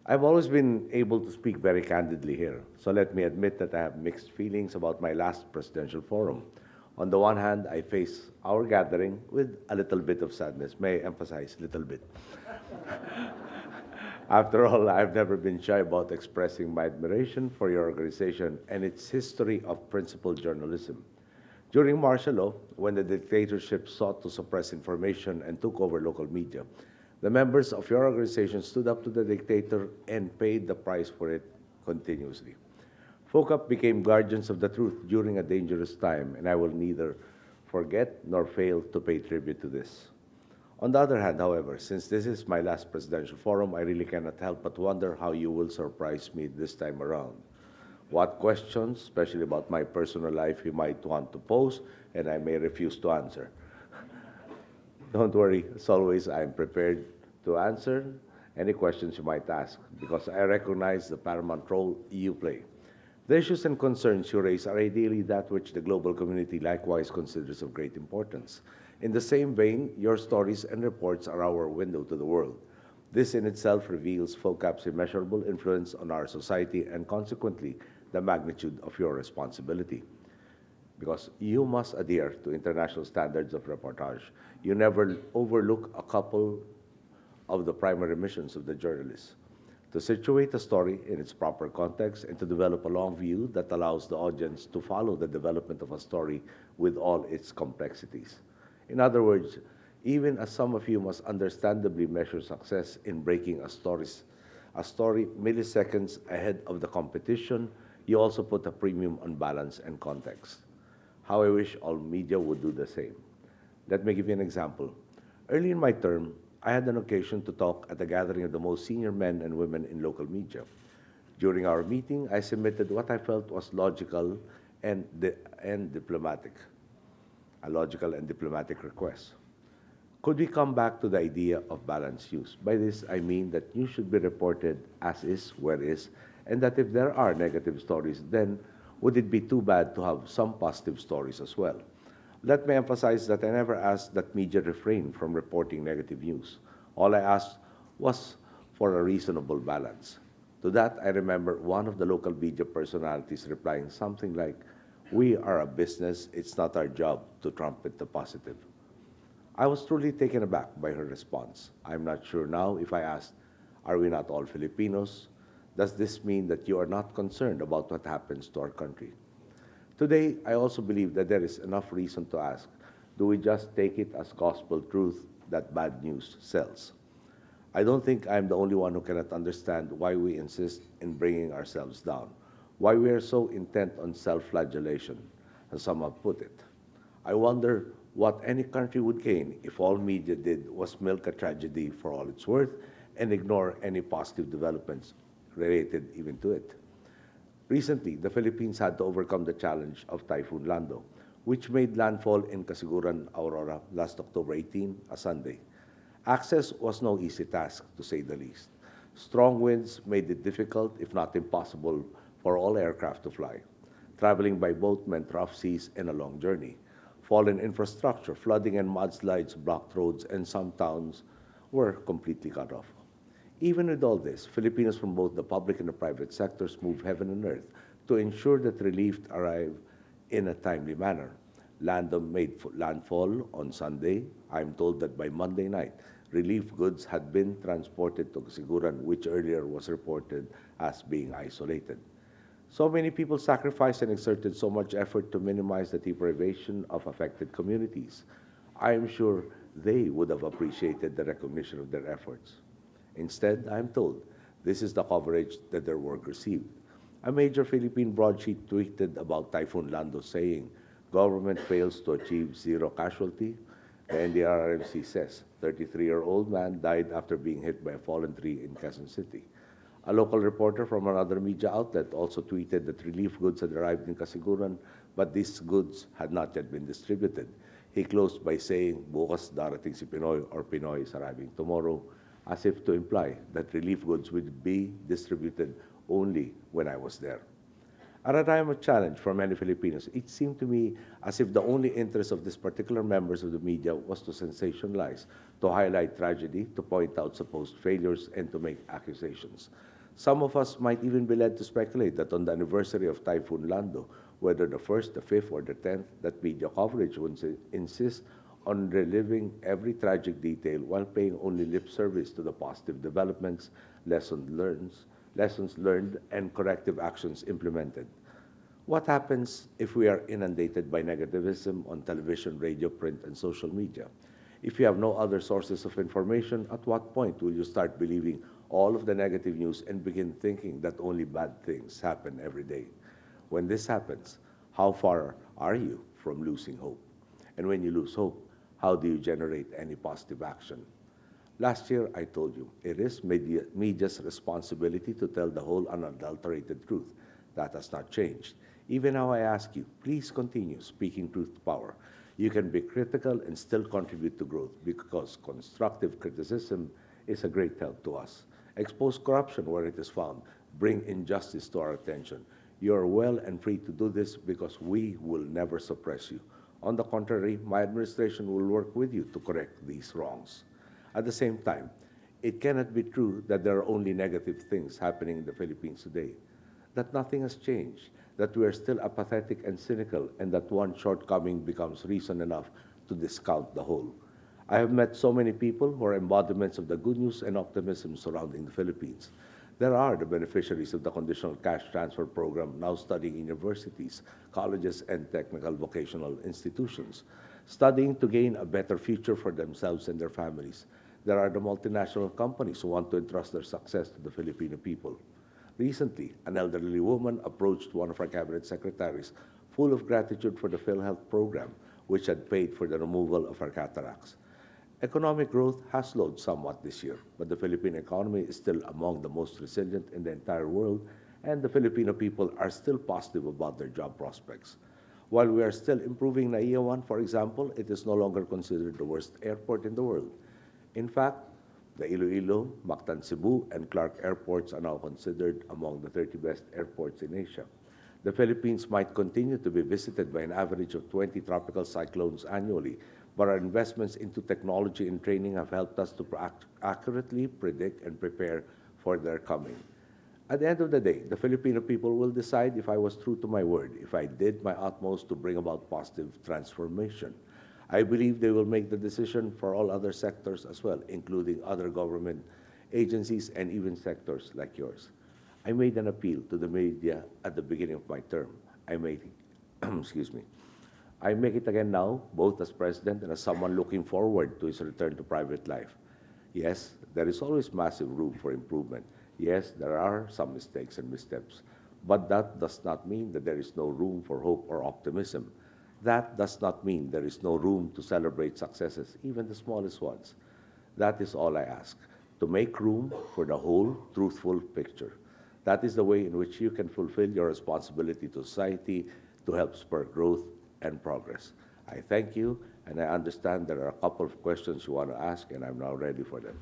I've always been able to speak very candidly here, so let me admit that I have mixed feelings about my last presidential forum. On the one hand, I face our gathering with a little bit of sadness. May I emphasize little bit? After all, I've never been shy about expressing my admiration for your organization and its history of principled journalism. During martial law, when the dictatorship sought to suppress information and took over local media, the members of your organization stood up to the dictator and paid the price for it continuously. FOCAP became guardians of the truth during a dangerous time, and I will neither forget nor fail to pay tribute to this. On the other hand, however, since this is my last presidential forum, I really cannot help but wonder how you will surprise me this time around. What questions, especially about my personal life, you might want to pose, and I may refuse to answer. Don't worry, as always, I am prepared to answer any questions you might ask because I recognize the paramount role you play. The issues and concerns you raise are ideally that which the global community likewise considers of great importance. In the same vein, your stories and reports are our window to the world. This in itself reveals FOCAP's immeasurable influence on our society and consequently the magnitude of your responsibility. Because you must adhere to international standards of reportage. You never overlook a couple of the primary missions of the journalist: to situate a story in its proper context and to develop a long view that allows the audience to follow the development of a story with all its complexities. In other words, even as some of you must understandably measure success in breaking a story milliseconds ahead of the competition, you also put a premium on balance and context. How I wish all media would do the same. Let me give you an example. Early in my term, I had an occasion to talk at a gathering of the most senior men and women in local media. During our meeting, I submitted what I felt was logical and diplomatic, a logical and diplomatic request. Could we come back to the idea of balanced use? By this, I mean that news should be reported as is, where is, and that if there are negative stories, then would it be too bad to have some positive stories as well? Let me emphasize that I never asked that media refrain from reporting negative news. All I asked was for a reasonable balance. To that, I remember one of the local media personalities replying something like, "We are a business, it's not our job to trumpet the positive." I was truly taken aback by her response. I'm not sure now if I asked, "Are we not all Filipinos? Does this mean that you are not concerned about what happens to our country?" Today, I also believe that there is enough reason to ask, do we just take it as gospel truth that bad news sells? I don't think I'm the only one who cannot understand why we insist in bringing ourselves down, why we are so intent on self-flagellation, as some have put it. I wonder what any country would gain if all media did was milk a tragedy for all it's worth and ignore any positive developments related even to it. Recently, the Philippines had to overcome the challenge of Typhoon Lando, which made landfall in Casiguran, Aurora last October 18, a Sunday. Access was no easy task, to say the least. Strong winds made it difficult, if not impossible, for all aircraft to fly. Traveling by boat meant rough seas and a long journey. Fallen infrastructure, flooding and mudslides blocked roads, and some towns were completely cut off. Even with all this, Filipinos from both the public and the private sectors moved heaven and earth to ensure that relief arrived in a timely manner. Lando made landfall on Sunday. I'm told that by Monday night, relief goods had been transported to Casiguran, which earlier was reported as being isolated. So many people sacrificed and exerted so much effort to minimize the deprivation of affected communities. I am sure they would have appreciated the recognition of their efforts. Instead, I am told this is the coverage that their work received. A major Philippine broadsheet tweeted about Typhoon Lando saying, "Government fails to achieve zero casualty." The NDRRMC says 33-year-old man died after being hit by a fallen tree in Quezon City. A local reporter from another media outlet also tweeted that relief goods had arrived in Casiguran, but these goods had not yet been distributed. He closed by saying, "Bukas darating si Pinoy," or "Pinoy is arriving tomorrow," as if to imply that relief goods would be distributed only when I was there. At a time of challenge for many Filipinos, it seemed to me as if the only interest of these particular members of the media was to sensationalize, to highlight tragedy, to point out supposed failures, and to make accusations. Some of us might even be led to speculate that on the anniversary of Typhoon Lando, whether the 1st, the 5th, or the 10th, that media coverage would insist on reliving every tragic detail while paying only lip service to the positive developments, lessons learned, and corrective actions implemented. What happens if we are inundated by negativism on television, radio, print, and social media? If you have no other sources of information, at what point will you start believing all of the negative news and begin thinking that only bad things happen every day? When this happens, how far are you from losing hope? And when you lose hope, how do you generate any positive action? Last year, I told you, it is media's responsibility to tell the whole unadulterated truth. That has not changed. Even now, I ask you, please continue speaking truth to power. You can be critical and still contribute to growth because constructive criticism is a great help to us. Expose corruption where it is found. Bring injustice to our attention. You are well and free to do this because we will never suppress you. On the contrary, my administration will work with you to correct these wrongs. At the same time, it cannot be true that there are only negative things happening in the Philippines today, that nothing has changed, that we are still apathetic and cynical, and that one shortcoming becomes reason enough to discount the whole. I have met so many people who are embodiments of the good news and optimism surrounding the Philippines. There are the beneficiaries of the conditional cash transfer program now studying in universities, colleges, and technical vocational institutions, studying to gain a better future for themselves and their families. There are the multinational companies who want to entrust their success to the Filipino people. Recently, an elderly woman approached one of our cabinet secretaries full of gratitude for the PhilHealth program, which had paid for the removal of her cataracts. Economic growth has slowed somewhat this year, but the Philippine economy is still among the most resilient in the entire world, and the Filipino people are still positive about their job prospects. While we are still improving NAIA 1, for example, it is no longer considered the worst airport in the world. In fact, the Iloilo, Mactan Cebu, and Clark airports are now considered among the 30 best airports in Asia. The Philippines might continue to be visited by an average of 20 tropical cyclones annually, but our investments into technology and training have helped us to accurately predict and prepare for their coming. At the end of the day, the Filipino people will decide if I was true to my word, if I did my utmost to bring about positive transformation. I believe they will make the decision for all other sectors as well, including other government agencies and even sectors like yours. I made an appeal to the media at the beginning of my term. I made, excuse me, I make it again now, both as president and as someone looking forward to his return to private life. Yes, there is always massive room for improvement. Yes, there are some mistakes and missteps, but that does not mean that there is no room for hope or optimism. That does not mean there is no room to celebrate successes, even the smallest ones. That is all I ask, to make room for the whole truthful picture. That is the way in which you can fulfill your responsibility to society to help spur growth and progress. I thank you, and I understand there are a couple of questions you want to ask, and I'm now ready for them.